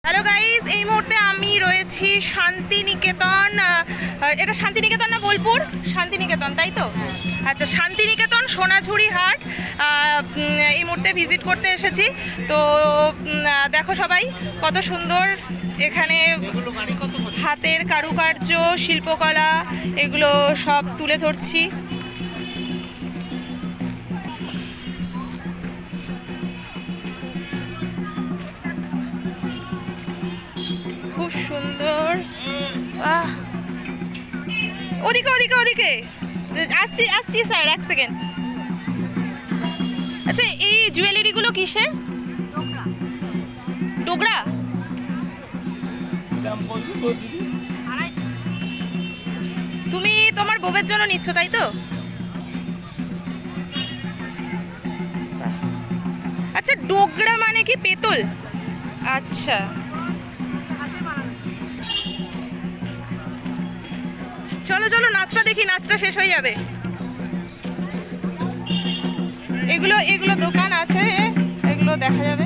Hello guys, এই মুহূর্তে আমি রয়েছি শান্তিনিকেতন। এটা শান্তিনিকেতন না বোলপুর? শান্তিনিকেতন, তাই তো? আচ্ছা, শান্তিনিকেতন সোনাঝুরি হাট এই মুহূর্তে ভিজিট করতে এসেছি। তো দেখো সবাই কত সুন্দর এখানে হাতের কারুকার্য, শিল্পকলা এগুলো সব তুলে ধরছি। খুব সুন্দর। ওদিকে ওদিকে ওদিকে আসছি আসছি স্যার, এক সেকেন্ড। আচ্ছা, এই জুয়েলারিগুলো কিসের? ডোগরা। তুমি তোমার বউয়ের জন্য নিচ্ছ, তাই তো? আচ্ছা, ডোগরা মানে কি পেতল? আচ্ছা, চলো চলো নাচটা দেখি, নাচটা শেষ হয়ে যাবে। এগুলো এগুলো দোকান আছে, এগুলো দেখা যাবে।